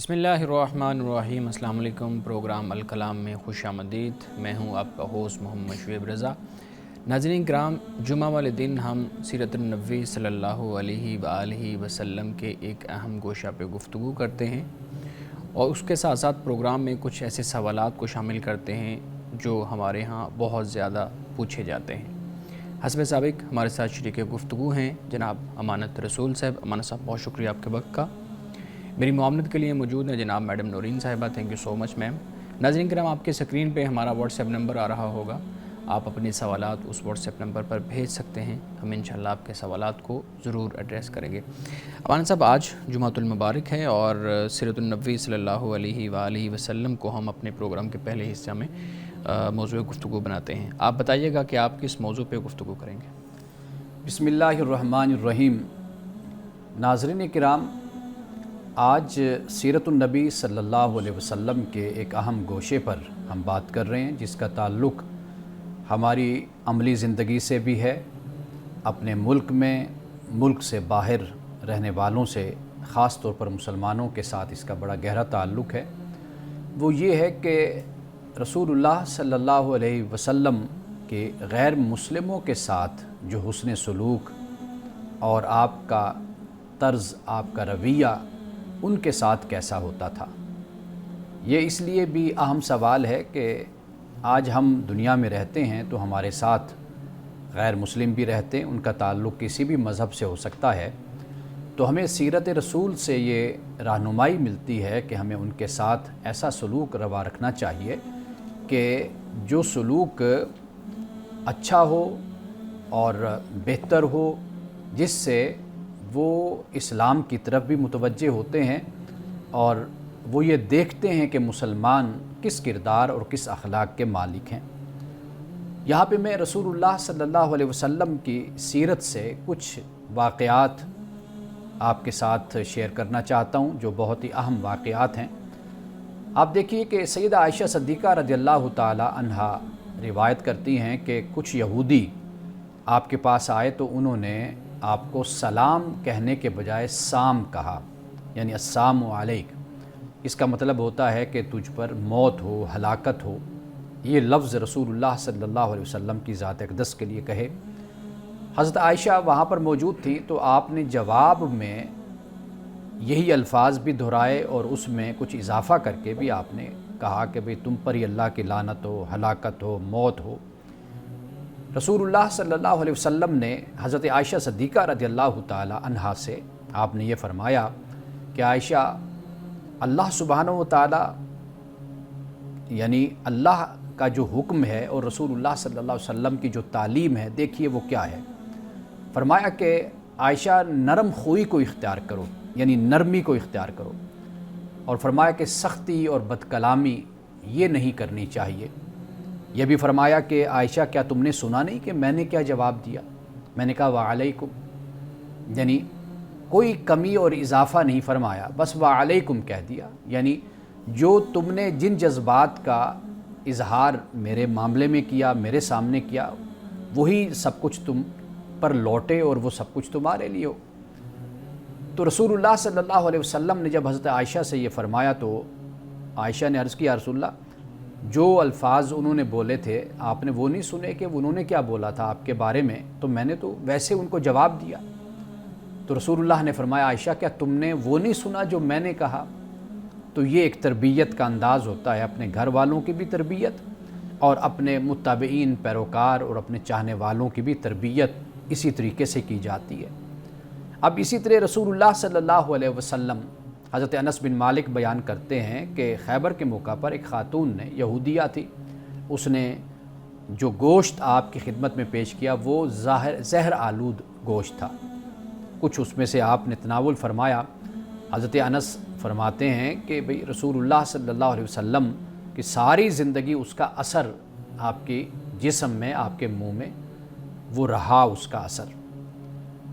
بسم اللہ الرحمن الرحیم۔ السلام علیکم۔ پروگرام الکلام میں خوش آمدید۔ میں ہوں آپ کا ہوسٹ محمد شعیب رضا۔ ناظرین کرام، جمعہ والے دن ہم سیرت النبی صلی اللہ علیہ وآلہ وسلم کے ایک اہم گوشہ پہ گفتگو کرتے ہیں اور اس کے ساتھ ساتھ پروگرام میں کچھ ایسے سوالات کو شامل کرتے ہیں جو ہمارے ہاں بہت زیادہ پوچھے جاتے ہیں۔ حسب سابق ہمارے ساتھ شریک گفتگو ہیں جناب امانت رسول صاحب۔ امانت صاحب، بہت شکریہ آپ کے وقت کا۔ میری معاونت کے لیے موجود ہیں جناب میڈم نورین صاحبہ۔ تھینک یو سو مچ میم۔ ناظرین کرام، آپ کے سکرین پہ ہمارا واٹس ایپ نمبر آ رہا ہوگا، آپ اپنے سوالات اس واٹس ایپ نمبر پر بھیج سکتے ہیں، ہم انشاءاللہ آپ کے سوالات کو ضرور ایڈریس کریں گے۔ امانت صاحب، آج جمعۃ المبارک ہے اور سیرت النبی صلی اللہ علیہ وآلہ وسلم کو ہم اپنے پروگرام کے پہلے حصہ میں موضوع گفتگو بناتے ہیں۔ آپ بتائیے گا کہ آپ کس موضوع پہ گفتگو کریں گے؟ بسم اللہ الرحمن الرحیم۔ ناظرین کرام، آج سیرت النبی صلی اللہ علیہ وسلم کے ایک اہم گوشے پر ہم بات کر رہے ہیں، جس کا تعلق ہماری عملی زندگی سے بھی ہے، اپنے ملک میں، ملک سے باہر رہنے والوں سے، خاص طور پر مسلمانوں کے ساتھ اس کا بڑا گہرا تعلق ہے۔ وہ یہ ہے کہ رسول اللہ صلی اللہ علیہ وسلم کے غیر مسلموں کے ساتھ جو حسن سلوک اور آپ کا طرز، آپ کا رویہ ان کے ساتھ کیسا ہوتا تھا۔ یہ اس لیے بھی اہم سوال ہے کہ آج ہم دنیا میں رہتے ہیں تو ہمارے ساتھ غیر مسلم بھی رہتے ہیں، ان کا تعلق کسی بھی مذہب سے ہو سکتا ہے، تو ہمیں سیرت رسول سے یہ رہنمائی ملتی ہے کہ ہمیں ان کے ساتھ ایسا سلوک روا رکھنا چاہیے کہ جو سلوک اچھا ہو اور بہتر ہو، جس سے وہ اسلام کی طرف بھی متوجہ ہوتے ہیں اور وہ یہ دیکھتے ہیں کہ مسلمان کس کردار اور کس اخلاق کے مالک ہیں۔ یہاں پہ میں رسول اللہ صلی اللہ علیہ وسلم کی سیرت سے کچھ واقعات آپ کے ساتھ شیئر کرنا چاہتا ہوں جو بہت ہی اہم واقعات ہیں۔ آپ دیکھیے کہ سیدہ عائشہ صدیقہ رضی اللہ تعالی عنہا روایت کرتی ہیں کہ کچھ یہودی آپ کے پاس آئے تو انہوں نے آپ کو سلام کہنے کے بجائے سام کہا، یعنی السلام علیک۔ اس کا مطلب ہوتا ہے کہ تجھ پر موت ہو، ہلاکت ہو۔ یہ لفظ رسول اللہ صلی اللہ علیہ وسلم کی ذات اقدس کے لیے کہے۔ حضرت عائشہ وہاں پر موجود تھی تو آپ نے جواب میں یہی الفاظ بھی دہرائے اور اس میں کچھ اضافہ کر کے بھی آپ نے کہا کہ بھئی تم پر ہی اللہ کی لعنت ہو، ہلاکت ہو، موت ہو۔ رسول اللہ صلی اللہ علیہ وسلم نے حضرت عائشہ صدیقہ رضی اللہ تعالی عنہا سے آپ نے یہ فرمایا کہ عائشہ، اللہ سبحانہ و تعالی یعنی اللہ کا جو حکم ہے اور رسول اللہ صلی اللہ علیہ وسلم کی جو تعلیم ہے، دیکھیے وہ کیا ہے۔ فرمایا کہ عائشہ نرم خوئی کو اختیار کرو، یعنی نرمی کو اختیار کرو، اور فرمایا کہ سختی اور بد کلامی یہ نہیں کرنی چاہیے۔ یہ بھی فرمایا کہ عائشہ، کیا تم نے سنا نہیں کہ میں نے کیا جواب دیا؟ میں نے کہا وعلیکم، یعنی کوئی کمی اور اضافہ نہیں فرمایا، بس وعلیکم کہہ دیا، یعنی جو تم نے جن جذبات کا اظہار میرے معاملے میں کیا، میرے سامنے کیا، وہی سب کچھ تم پر لوٹے اور وہ سب کچھ تمہارے لیے ہو۔ تو رسول اللہ صلی اللہ علیہ وسلم نے جب حضرت عائشہ سے یہ فرمایا تو عائشہ نے عرض کیا، رسول اللہ، جو الفاظ انہوں نے بولے تھے آپ نے وہ نہیں سنے کہ انہوں نے کیا بولا تھا آپ کے بارے میں؟ تو میں نے تو ویسے ان کو جواب دیا۔ تو رسول اللہ نے فرمایا، عائشہ، کیا تم نے وہ نہیں سنا جو میں نے کہا؟ تو یہ ایک تربیت کا انداز ہوتا ہے، اپنے گھر والوں کی بھی تربیت اور اپنے متابعین، پیروکار اور اپنے چاہنے والوں کی بھی تربیت اسی طریقے سے کی جاتی ہے۔ اب اسی طرح رسول اللہ صلی اللہ علیہ وسلم، حضرت انس بن مالک بیان کرتے ہیں کہ خیبر کے موقع پر ایک خاتون نے، یہودیہ تھی، اس نے جو گوشت آپ کی خدمت میں پیش کیا وہ زہر آلود گوشت تھا۔ کچھ اس میں سے آپ نے تناول فرمایا۔ حضرت انس فرماتے ہیں کہ بھئی رسول اللہ صلی اللہ علیہ وسلم کی ساری زندگی اس کا اثر آپ کی جسم میں، آپ کے منہ میں وہ رہا، اس کا اثر۔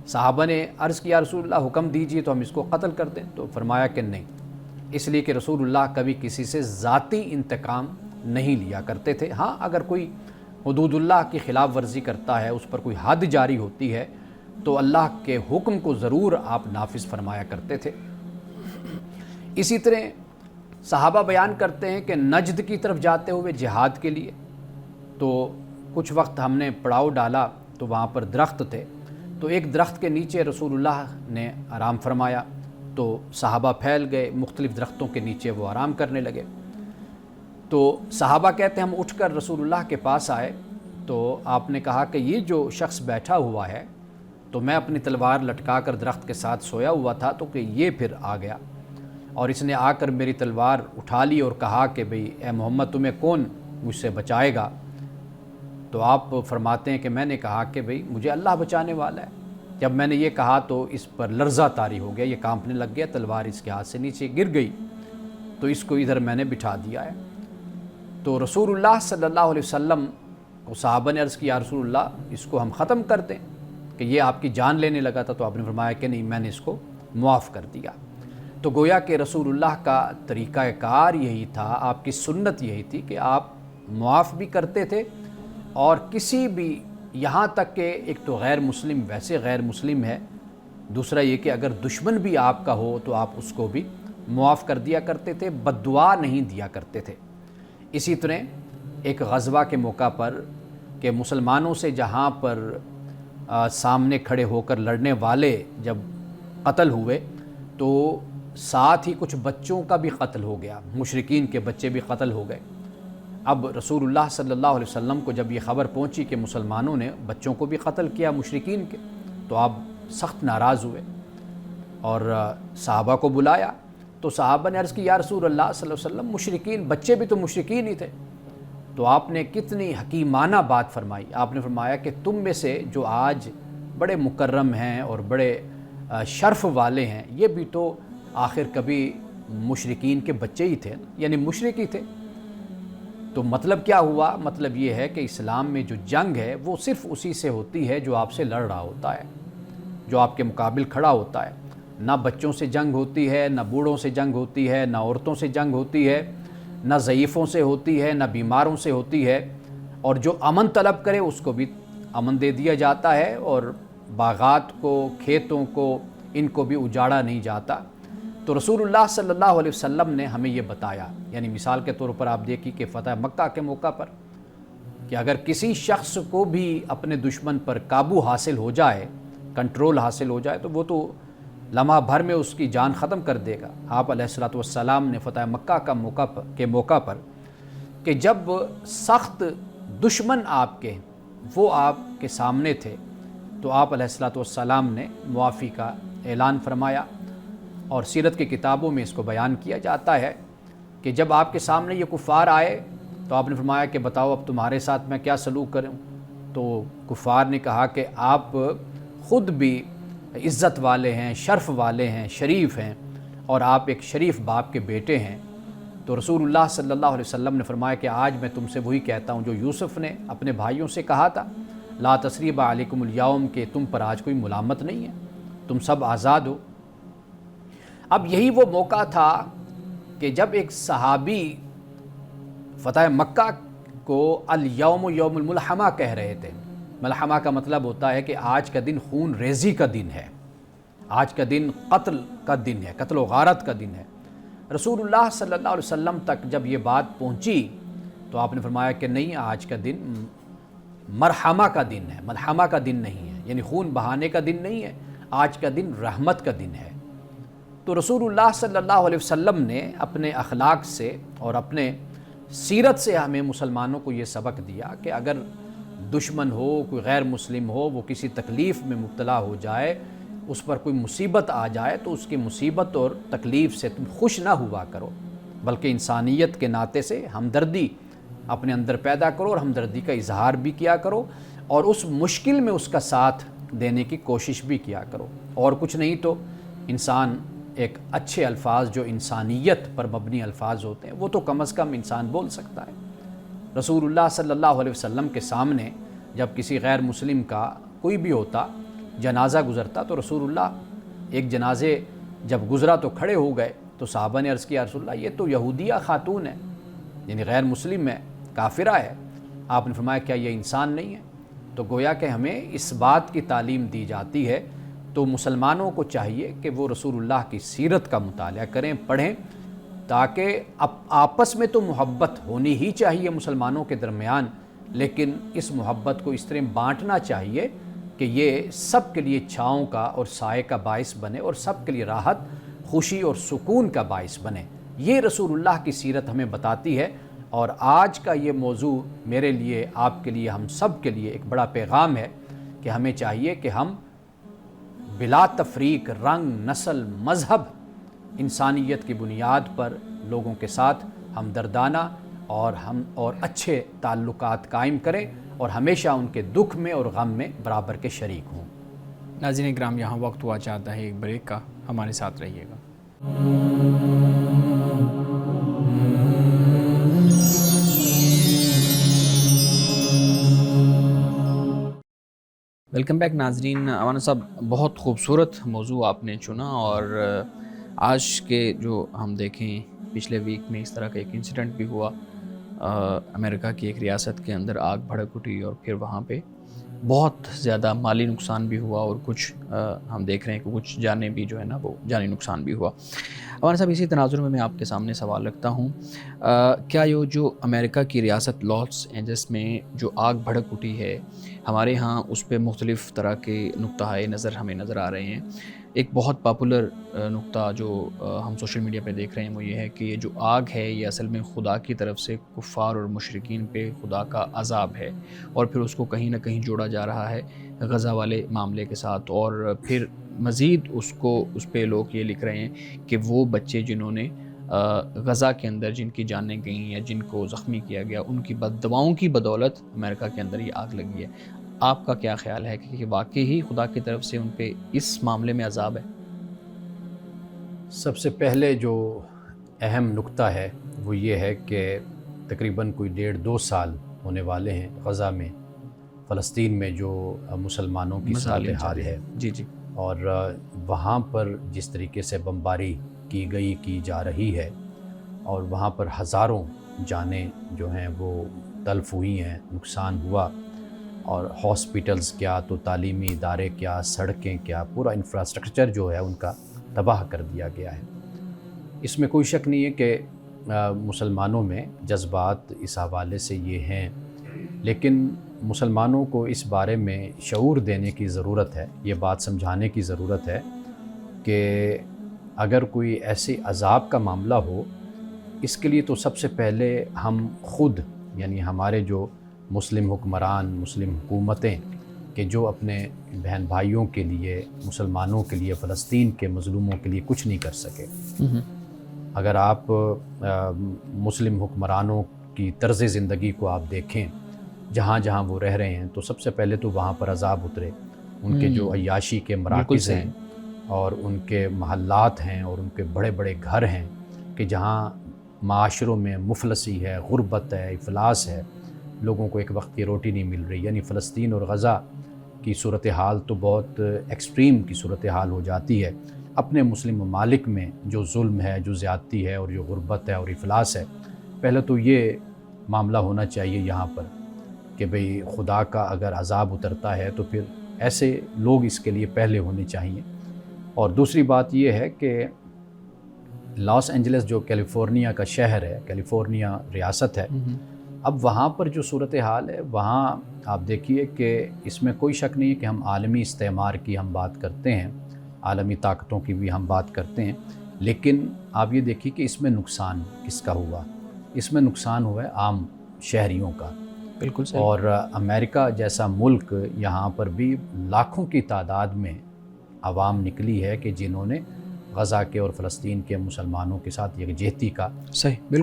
صحابہ نے عرض کیا، رسول اللہ حکم دیجئے تو ہم اس کو قتل کر دیں؟ تو فرمایا کہ نہیں، اس لیے کہ رسول اللہ کبھی کسی سے ذاتی انتقام نہیں لیا کرتے تھے۔ ہاں، اگر کوئی حدود اللہ کی خلاف ورزی کرتا ہے، اس پر کوئی حد جاری ہوتی ہے تو اللہ کے حکم کو ضرور آپ نافذ فرمایا کرتے تھے۔ اسی طرح صحابہ بیان کرتے ہیں کہ نجد کی طرف جاتے ہوئے جہاد کے لیے تو کچھ وقت ہم نے پڑاؤ ڈالا تو وہاں پر درخت تھے، تو ایک درخت کے نیچے رسول اللہ نے آرام فرمایا، تو صحابہ پھیل گئے، مختلف درختوں کے نیچے وہ آرام کرنے لگے۔ تو صحابہ کہتے ہیں ہم اٹھ کر رسول اللہ کے پاس آئے تو آپ نے کہا کہ یہ جو شخص بیٹھا ہوا ہے، تو میں اپنی تلوار لٹکا کر درخت کے ساتھ سویا ہوا تھا تو کہ یہ پھر آ گیا اور اس نے آ کر میری تلوار اٹھا لی اور کہا کہ بھئی اے محمد تمہیں کون مجھ سے بچائے گا؟ تو آپ فرماتے ہیں کہ میں نے کہا کہ بھئی مجھے اللہ بچانے والا ہے۔ جب میں نے یہ کہا تو اس پر لرزہ طاری ہو گیا، یہ کانپنے لگ گیا، تلوار اس کے ہاتھ سے نیچے گر گئی، تو اس کو ادھر میں نے بٹھا دیا ہے۔ تو رسول اللہ صلی اللہ علیہ وسلم کو صحابہ نے عرض کی یا رسول اللہ اس کو ہم ختم کر دیں کہ یہ آپ کی جان لینے لگا تھا، تو آپ نے فرمایا کہ نہیں، میں نے اس کو معاف کر دیا۔ تو گویا کہ رسول اللہ کا طریقہ کار یہی تھا، آپ کی سنت یہی تھی کہ آپ معاف بھی کرتے تھے، اور کسی بھی، یہاں تک کہ ایک تو غیر مسلم ویسے غیر مسلم ہے، دوسرا یہ کہ اگر دشمن بھی آپ کا ہو تو آپ اس کو بھی معاف کر دیا کرتے تھے، بد دعا نہیں دیا کرتے تھے۔ اسی طرح ایک غزوہ کے موقع پر کہ مسلمانوں سے جہاں پر سامنے کھڑے ہو کر لڑنے والے جب قتل ہوئے تو ساتھ ہی کچھ بچوں کا بھی قتل ہو گیا، مشرکین کے بچے بھی قتل ہو گئے۔ اب رسول اللہ صلی اللہ علیہ وسلم کو جب یہ خبر پہنچی کہ مسلمانوں نے بچوں کو بھی قتل کیا مشرکین کے، تو آپ سخت ناراض ہوئے اور صحابہ کو بلایا، تو صحابہ نے عرض کی یا رسول اللہ صلی اللہ علیہ وسلم مشرکین، بچے بھی تو مشرکین ہی تھے۔ تو آپ نے کتنی حکیمانہ بات فرمائی، آپ نے فرمایا کہ تم میں سے جو آج بڑے مکرم ہیں اور بڑے شرف والے ہیں، یہ بھی تو آخر کبھی مشرکین کے بچے ہی تھے، یعنی مشرک ہی تھے۔ تو مطلب کیا ہوا؟ مطلب یہ ہے کہ اسلام میں جو جنگ ہے وہ صرف اسی سے ہوتی ہے جو آپ سے لڑ رہا ہوتا ہے، جو آپ کے مقابل کھڑا ہوتا ہے۔ نہ بچوں سے جنگ ہوتی ہے، نہ بوڑھوں سے جنگ ہوتی ہے، نہ عورتوں سے جنگ ہوتی ہے، نہ ضعیفوں سے ہوتی ہے، نہ بیماروں سے ہوتی ہے، اور جو امن طلب کرے اس کو بھی امن دے دیا جاتا ہے، اور باغات کو، کھیتوں کو، ان کو بھی اجاڑا نہیں جاتا۔ تو رسول اللہ صلی اللہ علیہ وسلم نے ہمیں یہ بتایا، یعنی مثال کے طور پر آپ دیکھیں کہ فتح مکہ کے موقع پر کہ اگر کسی شخص کو بھی اپنے دشمن پر قابو حاصل ہو جائے، کنٹرول حاصل ہو جائے، تو وہ تو لمحہ بھر میں اس کی جان ختم کر دے گا۔ آپ علیہ الصلوۃ والسلام نے فتح مکہ کے موقع پر کہ جب سخت دشمن آپ کے وہ آپ کے سامنے تھے، تو آپ علیہ الصلوۃ والسلام نے معافی کا اعلان فرمایا، اور سیرت کی کتابوں میں اس کو بیان کیا جاتا ہے کہ جب آپ کے سامنے یہ کفار آئے تو آپ نے فرمایا کہ بتاؤ اب تمہارے ساتھ میں کیا سلوک کروں؟ تو کفار نے کہا کہ آپ خود بھی عزت والے ہیں، شرف والے ہیں، شریف ہیں، اور آپ ایک شریف باپ کے بیٹے ہیں۔ تو رسول اللہ صلی اللہ علیہ وسلم نے فرمایا کہ آج میں تم سے وہی کہتا ہوں جو یوسف نے اپنے بھائیوں سے کہا تھا، لا تثریب علیکم الیوم، کہ تم پر آج کوئی ملامت نہیں ہے، تم سب آزاد ہو۔ اب یہی وہ موقع تھا کہ جب ایک صحابی فتح مکہ کو الیوم یوم الملحمہ کہہ رہے تھے۔ ملحمہ کا مطلب ہوتا ہے کہ آج کا دن خون ریزی کا دن ہے، آج کا دن قتل کا دن ہے، قتل و غارت کا دن ہے۔ رسول اللہ صلی اللہ علیہ وسلم تک جب یہ بات پہنچی تو آپ نے فرمایا کہ نہیں، آج کا دن مرحمہ کا دن ہے، ملحمہ کا دن نہیں ہے، یعنی خون بہانے کا دن نہیں ہے، آج کا دن رحمت کا دن ہے۔ تو رسول اللہ صلی اللہ علیہ وسلم نے اپنے اخلاق سے اور اپنے سیرت سے ہمیں مسلمانوں کو یہ سبق دیا کہ اگر دشمن ہو، کوئی غیر مسلم ہو، وہ کسی تکلیف میں مبتلا ہو جائے، اس پر کوئی مصیبت آ جائے، تو اس کی مصیبت اور تکلیف سے تم خوش نہ ہوا کرو، بلکہ انسانیت کے ناطے سے ہمدردی اپنے اندر پیدا کرو اور ہمدردی کا اظہار بھی کیا کرو، اور اس مشکل میں اس کا ساتھ دینے کی کوشش بھی کیا کرو۔ اور کچھ نہیں تو انسان ایک اچھے الفاظ جو انسانیت پر مبنی الفاظ ہوتے ہیں وہ تو کم از کم انسان بول سکتا ہے۔ رسول اللہ صلی اللہ علیہ وسلم کے سامنے جب کسی غیر مسلم کا کوئی بھی ہوتا، جنازہ گزرتا، تو رسول اللہ ایک جنازے جب گزرا تو کھڑے ہو گئے، تو صحابہ نے عرض کیا رسول اللہ یہ تو یہودیہ خاتون ہے، یعنی غیر مسلم ہے، کافرہ ہے۔ آپ نے فرمایا کیا یہ انسان نہیں ہے؟ تو گویا کہ ہمیں اس بات کی تعلیم دی جاتی ہے، تو مسلمانوں کو چاہیے کہ وہ رسول اللہ کی سیرت کا مطالعہ کریں، پڑھیں، تاکہ اب آپس میں تو محبت ہونی ہی چاہیے مسلمانوں کے درمیان، لیکن اس محبت کو اس طرح بانٹنا چاہیے کہ یہ سب کے لیے چھاؤں کا اور سائے کا باعث بنے اور سب کے لیے راحت، خوشی اور سکون کا باعث بنے۔ یہ رسول اللہ کی سیرت ہمیں بتاتی ہے، اور آج کا یہ موضوع میرے لیے، آپ کے لیے، ہم سب کے لیے ایک بڑا پیغام ہے کہ ہمیں چاہیے کہ ہم بلا تفریق، رنگ، نسل، مذہب، انسانیت کی بنیاد پر لوگوں کے ساتھ ہمدردانہ اور اچھے تعلقات قائم کریں اور ہمیشہ ان کے دکھ میں اور غم میں برابر کے شریک ہوں۔ ناظرین کرام، یہاں وقت ہوا چاہتا ہے ایک بریک کا، ہمارے ساتھ رہیے گا۔ ویلکم بیک ناظرین۔ مولانا صاحب، بہت خوبصورت موضوع آپ نے چنا، اور آج کے جو ہم دیکھیں، پچھلے ویک میں اس طرح کا ایک انسیڈنٹ بھی ہوا، امریکہ کی ایک ریاست کے اندر آگ بھڑک اٹھی، اور پھر وہاں پہ بہت زیادہ مالی نقصان بھی ہوا، اور کچھ ہم دیکھ رہے ہیں کہ کچھ جانیں بھی جو ہے نا وہ جانی نقصان بھی ہوا۔ ہمارے صاحب، اسی تناظر میں آپ کے سامنے سوال رکھتا ہوں، کیا یہ جو امریکہ کی ریاست لاس اینجلس میں جو آگ بھڑک اٹھی ہے، ہمارے ہاں اس پہ مختلف طرح کے نقطۂ نظر ہمیں نظر آ رہے ہیں۔ ایک بہت پاپولر نقطہ جو ہم سوشل میڈیا پہ دیکھ رہے ہیں وہ یہ ہے کہ یہ جو آگ ہے یہ اصل میں خدا کی طرف سے کفار اور مشرکین پہ خدا کا عذاب ہے، اور پھر اس کو کہیں نہ کہیں جوڑا جا رہا ہے غزہ والے معاملے کے ساتھ، اور پھر مزید اس پہ لوگ یہ لکھ رہے ہیں کہ وہ بچے جنہوں نے غزہ کے اندر جن کی جانیں گئیں یا جن کو زخمی کیا گیا، ان کی بد دعاؤں کی بدولت امریکہ کے اندر یہ آگ لگی ہے۔ آپ کا کیا خیال ہے کہ واقعی ہی خدا کی طرف سے ان پہ اس معاملے میں عذاب ہے؟ سب سے پہلے جو اہم نقطہ ہے وہ یہ ہے کہ تقریباً کوئی 1.5-2 سال ہونے والے ہیں غزہ میں، فلسطین میں جو مسلمانوں کی صورتحال ہے، جی جی، اور وہاں پر جس طریقے سے بمباری کی جا رہی ہے، اور وہاں پر ہزاروں جانیں جو ہیں وہ تلف ہوئی ہیں، نقصان ہوا، اور ہاسپٹلز کیا تو تعلیمی ادارے کیا، سڑکیں کیا، پورا انفراسٹرکچر جو ہے ان کا تباہ کر دیا گیا ہے۔ اس میں کوئی شک نہیں ہے کہ مسلمانوں میں جذبات اس حوالے سے یہ ہیں، لیکن مسلمانوں کو اس بارے میں شعور دینے کی ضرورت ہے، یہ بات سمجھانے کی ضرورت ہے کہ اگر کوئی ایسے عذاب کا معاملہ ہو، اس کے لیے تو سب سے پہلے ہم خود، یعنی ہمارے جو مسلم حکمران، مسلم حکومتیں کہ جو اپنے بہن بھائیوں کے لیے، مسلمانوں کے لیے، فلسطین کے مظلوموں کے لیے کچھ نہیں کر سکے۔ اگر آپ مسلم حکمرانوں کی طرز زندگی کو آپ دیکھیں، جہاں جہاں وہ رہ رہے ہیں، تو سب سے پہلے تو وہاں پر عذاب اترے۔ ان کے جو عیاشی کے مراکز ہیں اور ان کے محلات ہیں اور ان کے بڑے بڑے گھر ہیں کہ جہاں معاشروں میں مفلسی ہے، غربت ہے، افلاس ہے، لوگوں کو ایک وقت کی روٹی نہیں مل رہی۔ یعنی فلسطین اور غزہ کی صورتحال تو بہت ایکسٹریم کی صورتحال ہو جاتی ہے۔ اپنے مسلم ممالک میں جو ظلم ہے، جو زیادتی ہے اور جو غربت ہے اور افلاس ہے، پہلے تو یہ معاملہ ہونا چاہیے یہاں پر کہ بھئی خدا کا اگر عذاب اترتا ہے تو پھر ایسے لوگ اس کے لیے پہلے ہونے چاہیے۔ اور دوسری بات یہ ہے کہ لاس اینجلس جو کیلیفورنیا کا شہر ہے، کیلیفورنیا ریاست ہے، اب وہاں پر جو صورتحال ہے، وہاں آپ دیکھیے کہ اس میں کوئی شک نہیں ہے کہ ہم عالمی استعمار کی ہم بات کرتے ہیں، عالمی طاقتوں کی بھی ہم بات کرتے ہیں، لیکن آپ یہ دیکھیے کہ اس میں نقصان کس کا ہوا؟ اس میں نقصان ہوا ہے عام شہریوں کا۔ بالکل صحیح۔ اور امریکہ جیسا ملک، یہاں پر بھی لاکھوں کی تعداد میں عوام نکلی ہے کہ جنہوں نے غزہ کے اور فلسطین کے مسلمانوں کے ساتھ یکجہتی کا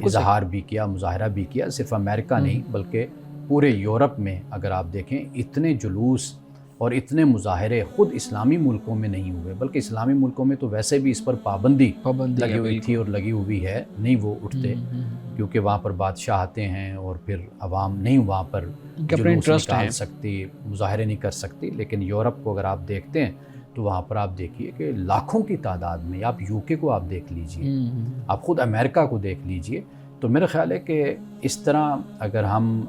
اظہار بھی کیا، مظاہرہ بھی کیا۔ صرف امریکہ نہیں بلکہ پورے یورپ میں اگر آپ دیکھیں اتنے جلوس اور اتنے مظاہرے خود اسلامی ملکوں میں نہیں ہوئے، بلکہ اسلامی ملکوں میں تو ویسے بھی اس پر پابندی لگی ہوئی تھی اور لگی ہوئی ہے، نہیں وہ اٹھتے کیونکہ وہاں پر بادشاہ آتے ہیں اور پھر عوام نہیں وہاں پر جلوس نکال سکتی، مظاہرے نہیں کر سکتی۔ لیکن یورپ کو اگر آپ دیکھتے ہیں تو وہاں پر آپ دیکھیے کہ لاکھوں کی تعداد میں، آپ یو کے کو آپ دیکھ لیجئے، آپ خود امریکہ کو دیکھ لیجئے۔ تو میرا خیال ہے کہ اس طرح اگر ہم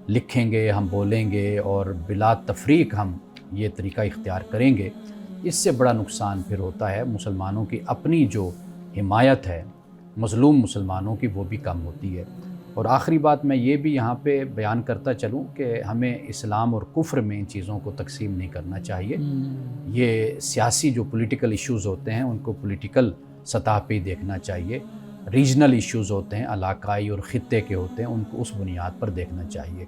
لکھیں گے، ہم بولیں گے اور بلا تفریق ہم یہ طریقہ اختیار کریں گے، اس سے بڑا نقصان پھر ہوتا ہے مسلمانوں کی اپنی جو حمایت ہے مظلوم مسلمانوں کی وہ بھی کم ہوتی ہے۔ اور آخری بات میں یہ بھی یہاں پہ بیان کرتا چلوں کہ ہمیں اسلام اور کفر میں ان چیزوں کو تقسیم نہیں کرنا چاہیے۔ یہ سیاسی جو پولیٹیکل ایشوز ہوتے ہیں ان کو پولیٹیکل سطح پہ ہی دیکھنا چاہیے، ریجنل ایشوز ہوتے ہیں، علاقائی اور خطے کے ہوتے ہیں، ان کو اس بنیاد پر دیکھنا چاہیے۔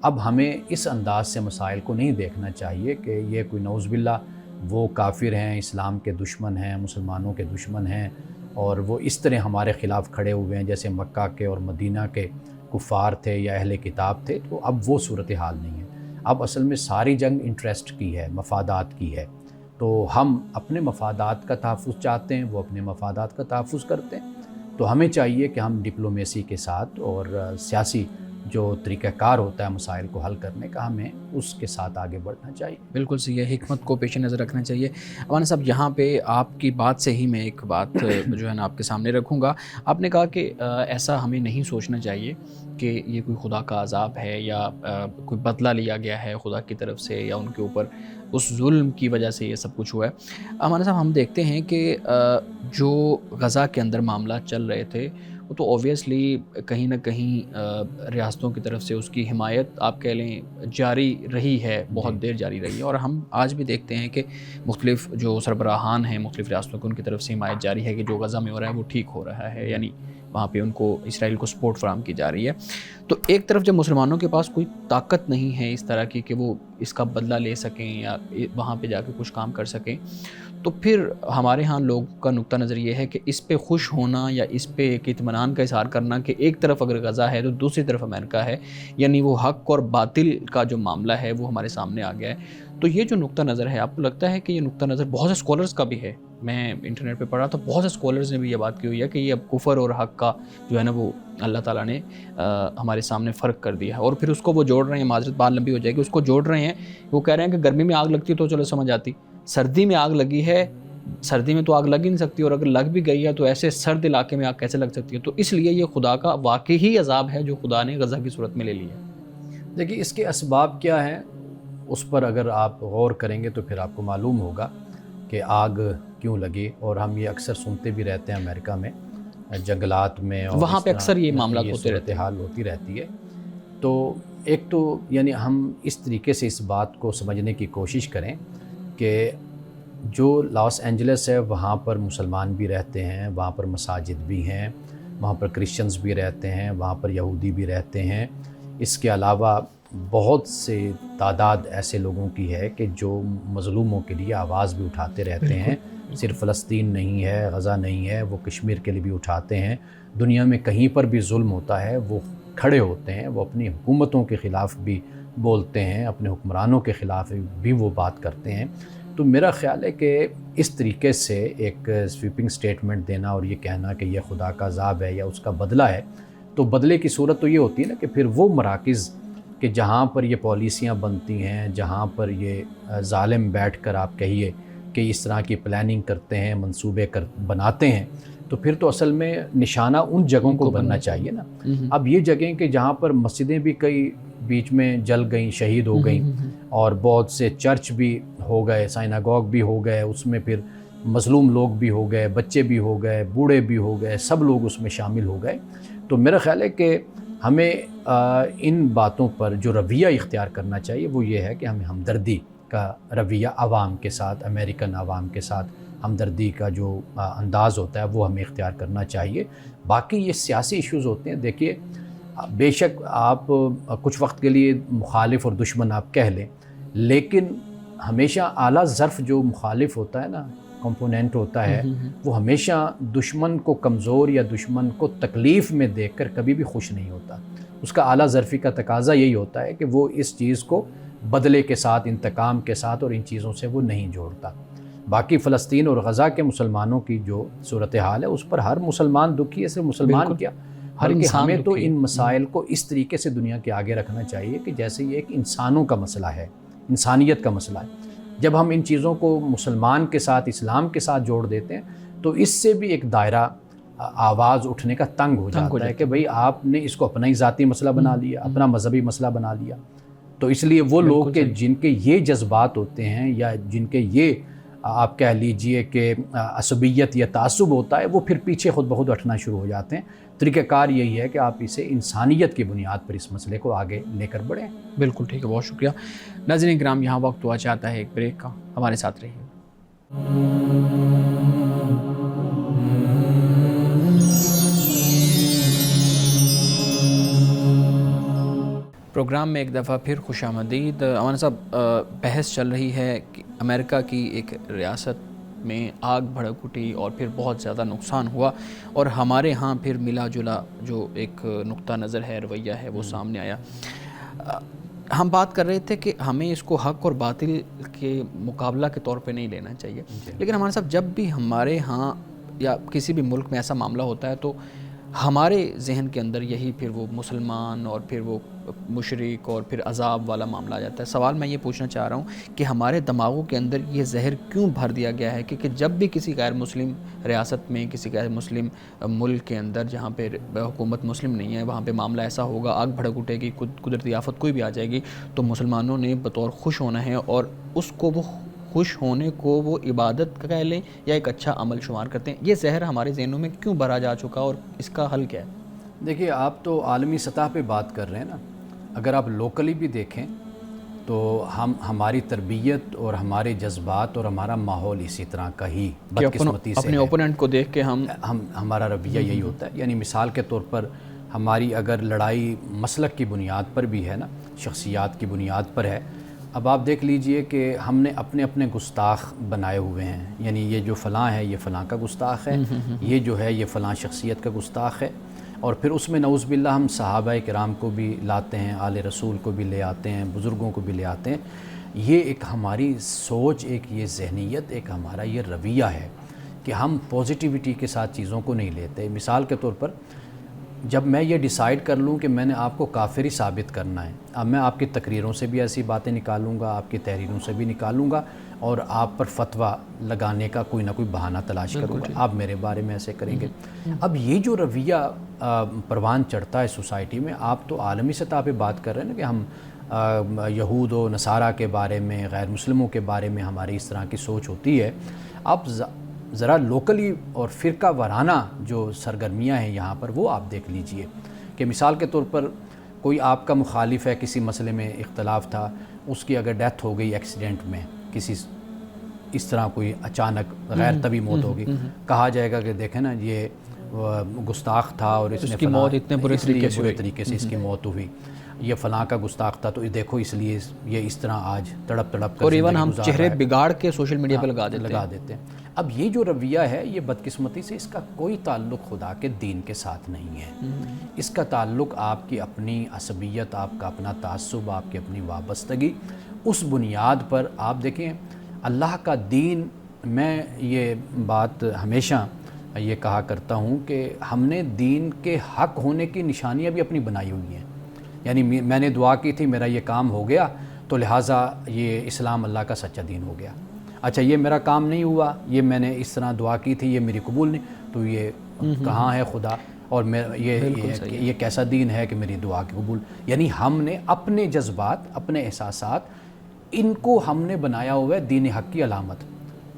اب ہمیں اس انداز سے مسائل کو نہیں دیکھنا چاہیے کہ یہ کوئی نعوذ باللہ وہ کافر ہیں، اسلام کے دشمن ہیں، مسلمانوں کے دشمن ہیں، اور وہ اس طرح ہمارے خلاف کھڑے ہوئے ہیں جیسے مکہ کے اور مدینہ کے کفار تھے یا اہل کتاب تھے۔ تو اب وہ صورتحال نہیں ہے، اب اصل میں ساری جنگ انٹرسٹ کی ہے، مفادات کی ہے۔ تو ہم اپنے مفادات کا تحفظ چاہتے ہیں، وہ اپنے مفادات کا تحفظ کرتے ہیں۔ تو ہمیں چاہیے کہ ہم ڈپلومیسی کے ساتھ اور سیاسی جو طریقہ کار ہوتا ہے مسائل کو حل کرنے کا، ہمیں اس کے ساتھ آگے بڑھنا چاہیے۔ بالکل صحیح ہے، حکمت کو پیش نظر رکھنا چاہیے۔ مولانا صاحب، یہاں پہ آپ کی بات سے ہی میں ایک بات جو ہے نا آپ کے سامنے رکھوں گا۔ آپ نے کہا کہ ایسا ہمیں نہیں سوچنا چاہیے کہ یہ کوئی خدا کا عذاب ہے یا کوئی بدلہ لیا گیا ہے خدا کی طرف سے یا ان کے اوپر اس ظلم کی وجہ سے یہ سب کچھ ہوا ہے۔ مولانا صاحب، ہم دیکھتے ہیں کہ جو غزہ کے اندر معاملات چل رہے تھے وہ تو اوبویسلی کہیں نہ کہیں ریاستوں کی طرف سے اس کی حمایت آپ کہہ لیں جاری رہی ہے، بہت دیر جاری رہی ہے، اور ہم آج بھی دیکھتے ہیں کہ مختلف جو سربراہان ہیں مختلف ریاستوں کے، ان کی طرف سے حمایت جاری ہے کہ جو غزہ میں ہو رہا ہے وہ ٹھیک ہو رہا ہے، یعنی وہاں پہ ان کو اسرائیل کو سپورٹ فراہم کی جا رہی ہے۔ تو ایک طرف جب مسلمانوں کے پاس کوئی طاقت نہیں ہے اس طرح کی کہ وہ اس کا بدلہ لے سکیں یا وہاں پہ جا کے کچھ کام کر سکیں، تو پھر ہمارے ہاں لوگوں کا نقطہ نظر یہ ہے کہ اس پہ خوش ہونا یا اس پہ ایک اطمینان کا اظہار کرنا کہ ایک طرف اگر غزہ ہے تو دوسری طرف امریکہ ہے، یعنی وہ حق اور باطل کا جو معاملہ ہے وہ ہمارے سامنے آ گیا ہے۔ تو یہ جو نقطہ نظر ہے، آپ کو لگتا ہے کہ یہ نقطہ نظر بہت سے اسکالرز کا بھی ہے؟ میں انٹرنیٹ پہ پڑھا تو بہت سے اسکالرز نے بھی یہ بات کی ہوئی ہے کہ یہ اب کفر اور حق کا جو ہے نا وہ اللہ تعالیٰ نے ہمارے سامنے فرق کر دیا ہے، اور پھر اس کو وہ جوڑ رہے ہیں، معذرت بات لمبی ہو جائے گی، اس کو جوڑ رہے ہیں، وہ کہہ رہے ہیں کہ گرمی میں آگ لگتی تو چلو سمجھ آتی، سردی میں آگ لگی ہے، سردی میں تو آگ لگ ہی نہیں سکتی، اور اگر لگ بھی گئی ہے تو ایسے سرد علاقے میں آگ کیسے لگ سکتی ہے؟ تو اس لیے یہ خدا کا واقعی ہی عذاب ہے جو خدا نے غزہ کی صورت میں لے لیا ہے۔ دیکھیے اس کے اسباب کیا ہیں، اس پر اگر آپ غور کریں گے تو پھر آپ کو معلوم ہوگا کہ آگ کیوں لگی۔ اور ہم یہ اکثر سنتے بھی رہتے ہیں امریکہ میں جنگلات میں، اور وہاں پہ اکثر یہ معاملات ہوتے رہتے ہیں، صورتحال ہوتی رہتی ہے۔ تو ایک تو یعنی ہم اس طریقے سے اس بات کو سمجھنے کی کوشش کریں کہ جو لاس اینجلس ہے وہاں پر مسلمان بھی رہتے ہیں، وہاں پر مساجد بھی ہیں، وہاں پر کرسچنز بھی رہتے ہیں، وہاں پر یہودی بھی رہتے ہیں۔ اس کے علاوہ بہت سے تعداد ایسے لوگوں کی ہے کہ جو مظلوموں کے لیے آواز بھی اٹھاتے رہتے ہیں۔ صرف فلسطین نہیں ہے، غزہ نہیں ہے، وہ کشمیر کے لیے بھی اٹھاتے ہیں۔ دنیا میں کہیں پر بھی ظلم ہوتا ہے وہ کھڑے ہوتے ہیں، وہ اپنی حکومتوں کے خلاف بھی بولتے ہیں، اپنے حکمرانوں کے خلاف بھی وہ بات کرتے ہیں۔ تو میرا خیال ہے کہ اس طریقے سے ایک سویپنگ سٹیٹمنٹ دینا اور یہ کہنا کہ یہ خدا کا عذاب ہے یا اس کا بدلہ ہے، تو بدلے کی صورت تو یہ ہوتی ہے نا کہ پھر وہ مراکز کہ جہاں پر یہ پالیسیاں بنتی ہیں، جہاں پر یہ ظالم بیٹھ کر آپ کہیے کہ اس طرح کی پلاننگ کرتے ہیں، منصوبے بناتے ہیں، تو پھر تو اصل میں نشانہ ان جگہوں کو بننا چاہیے نا۔ اب یہ جگہیں کہ جہاں پر مسجدیں بھی کئی بیچ میں جل گئیں، شہید ہو گئیں، اور بہت سے چرچ بھی ہو گئے، سائناگوگ بھی ہو گئے، اس میں پھر مظلوم لوگ بھی ہو گئے، بچے بھی ہو گئے، بوڑھے بھی ہو گئے، سب لوگ اس میں شامل ہو گئے۔ تو میرا خیال ہے کہ ہمیں ان باتوں پر جو رویہ اختیار کرنا چاہیے وہ یہ ہے کہ ہمیں ہمدردی کا رویہ عوام کے ساتھ، امریکن عوام کے ساتھ ہمدردی کا جو انداز ہوتا ہے وہ ہمیں اختیار کرنا چاہیے۔ باقی یہ سیاسی ایشوز ہوتے ہیں، دیکھیے بے شک آپ کچھ وقت کے لیے مخالف اور دشمن آپ کہہ لیں، لیکن ہمیشہ اعلیٰ ظرف جو مخالف ہوتا ہے نا، کمپوننٹ ہوتا ہے، وہ ہمیشہ دشمن کو کمزور یا دشمن کو تکلیف میں دیکھ کر کبھی بھی خوش نہیں ہوتا۔ اس کا اعلیٰ ظرفی کا تقاضا یہی ہوتا ہے کہ وہ اس چیز کو بدلے کے ساتھ، انتقام کے ساتھ اور ان چیزوں سے وہ نہیں جوڑتا۔ باقی فلسطین اور غزہ کے مسلمانوں کی جو صورتحال ہے اس پر ہر مسلمان دکھی ہے، صرف مسلمان کیا، ہر کہ ہمیں تو ان مسائل کو اس طریقے سے دنیا کے آگے رکھنا چاہیے کہ جیسے یہ ایک انسانوں کا مسئلہ ہے، انسانیت کا مسئلہ ہے۔ جب ہم ان چیزوں کو مسلمان کے ساتھ، اسلام کے ساتھ جوڑ دیتے ہیں تو اس سے بھی ایک دائرہ آواز اٹھنے کا تنگ ہو جاتا ہے کہ بھئی آپ نے اس کو اپنا ہی ذاتی مسئلہ بنا لیا، اپنا مذہبی مسئلہ بنا لیا۔ تو اس لیے وہ لوگ کہ جن کے یہ جذبات ہوتے ہیں یا جن کے یہ آپ کہہ لیجئے کہ عصبیت یا تعصب ہوتا ہے، وہ پھر پیچھے خود بخود ہٹنا شروع ہو جاتے ہیں۔ طریقہ کار یہی ہے کہ آپ اسے انسانیت کی بنیاد پر اس مسئلے کو آگے لے کر بڑھیں۔ بالکل ٹھیک ہے، بہت شکریہ۔ ناظرین کرام، یہاں وقت ہوا چاہتا ہے ایک بریک کا، ہمارے ساتھ رہیے۔ پروگرام میں ایک دفعہ پھر خوش آمدید۔ مولانا صاحب، بحث چل رہی ہے کہ امریکہ کی ایک ریاست میں آگ بھڑک اٹھی اور پھر بہت زیادہ نقصان ہوا، اور ہمارے ہاں پھر ملا جلا جو ایک نقطہ نظر ہے، رویہ ہے، وہ سامنے آیا۔ ہم بات کر رہے تھے کہ ہمیں اس کو حق اور باطل کے مقابلہ کے طور پہ نہیں لینا چاہیے، لیکن ہمارے صاحب جب بھی ہمارے ہاں یا کسی بھی ملک میں ایسا معاملہ ہوتا ہے تو ہمارے ذہن کے اندر یہی پھر وہ مسلمان اور پھر وہ مشرک اور پھر عذاب والا معاملہ آ جاتا ہے۔ سوال میں یہ پوچھنا چاہ رہا ہوں کہ ہمارے دماغوں کے اندر یہ زہر کیوں بھر دیا گیا ہے کہ جب بھی کسی غیر مسلم ریاست میں، کسی غیر مسلم ملک کے اندر جہاں پہ حکومت مسلم نہیں ہے، وہاں پہ معاملہ ایسا ہوگا، آگ بھڑک اٹھے گی، قدرتی آفت کوئی بھی آ جائے گی، تو مسلمانوں نے بطور خوش ہونا ہے، اور اس کو وہ خوش ہونے کو وہ عبادت کہہ لیں یا ایک اچھا عمل شمار کرتے ہیں۔ یہ زہر ہمارے ذہنوں میں کیوں بھرا جا چکا اور اس کا حل کیا ہے؟ دیکھیے، آپ تو عالمی سطح پہ بات کر رہے ہیں نا، اگر آپ لوکلی بھی دیکھیں تو ہماری تربیت اور ہمارے جذبات اور ہمارا ماحول اسی طرح کا ہی بدقسمتی سے اپنے اوپوننٹ کو دیکھ کے ہمارا رویہ یہی ہوتا ہے۔ یعنی مثال کے طور پر ہماری اگر لڑائی مسلک کی بنیاد پر بھی ہے نا، شخصیات کی بنیاد پر ہے، اب آپ دیکھ لیجئے کہ ہم نے اپنے اپنے گستاخ بنائے ہوئے ہیں، یعنی یہ جو فلاں ہے یہ فلاں کا گستاخ ہے، یہ جو ہے یہ فلاں شخصیت کا گستاخ ہے، اور پھر اس میں نعوذ باللہ ہم صحابہ کرام کو بھی لاتے ہیں، آل رسول کو بھی لے آتے ہیں، بزرگوں کو بھی لے آتے ہیں۔ یہ ایک ہماری سوچ، ایک یہ ذہنیت، ایک ہمارا یہ رویہ ہے کہ ہم پازیٹیوٹی کے ساتھ چیزوں کو نہیں لیتے۔ مثال کے طور پر جب میں یہ ڈیسائیڈ کر لوں کہ میں نے آپ کو کافر ہی ثابت کرنا ہے، اب میں آپ کی تقریروں سے بھی ایسی باتیں نکالوں گا، آپ کی تحریروں سے بھی نکالوں گا، اور آپ پر فتویٰ لگانے کا کوئی نہ کوئی بہانہ تلاش کروں گا، آپ میرے بارے میں ایسے کریں گے۔ اب یہ جو رویہ پروان چڑھتا ہے سوسائٹی میں، آپ تو عالمی سطح پہ بات کر رہے ہیں نا کہ ہم یہود و نصارہ کے بارے میں، غیر مسلموں کے بارے میں ہماری اس طرح کی سوچ ہوتی ہے۔ آپ ذرا لوکلی اور فرقہ وارانہ جو سرگرمیاں ہیں یہاں پر، وہ آپ دیکھ لیجئے کہ مثال کے طور پر کوئی آپ کا مخالف ہے، کسی مسئلے میں اختلاف تھا، اس کی اگر ڈیتھ ہو گئی ایکسیڈنٹ میں، کسی اس طرح کوئی اچانک غیر طبی موت ہوگی، کہا جائے گا کہ دیکھیں نا یہ گستاخ تھا اور اس کی موت اتنے برے طریقے سے اس کی موت ہوئی، یہ فلاں کا گستاخ تھا تو دیکھو اس لیے یہ اس طرح آج تڑپ کر، اور ایون ہم چہرے بگاڑ کے سوشل میڈیا پہ لگا دیتے ہیں۔ اب یہ جو رویہ ہے، یہ بدقسمتی سے اس کا کوئی تعلق خدا کے دین کے ساتھ نہیں ہے، اس کا تعلق آپ کی اپنی عصبیت، آپ کا اپنا تعصب، آپ کی اپنی وابستگی، اس بنیاد پر آپ دیکھیں اللہ کا دین۔ میں یہ بات ہمیشہ یہ کہا کرتا ہوں کہ ہم نے دین کے حق ہونے کی نشانیاں بھی اپنی بنائی ہوئی ہیں، یعنی میں نے دعا کی تھی میرا یہ کام ہو گیا تو لہٰذا یہ اسلام اللہ کا سچا دین ہو گیا۔ اچھا یہ میرا کام نہیں ہوا، یہ میں نے اس طرح دعا کی تھی، یہ میری قبول نہیں، تو یہ کہاں ہے خدا، اور یہ کیسا دین ہے کہ میری دعا کی قبول۔ یعنی ہم نے اپنے جذبات، اپنے احساسات، ان کو ہم نے بنایا ہوا ہے دین حق کی علامت۔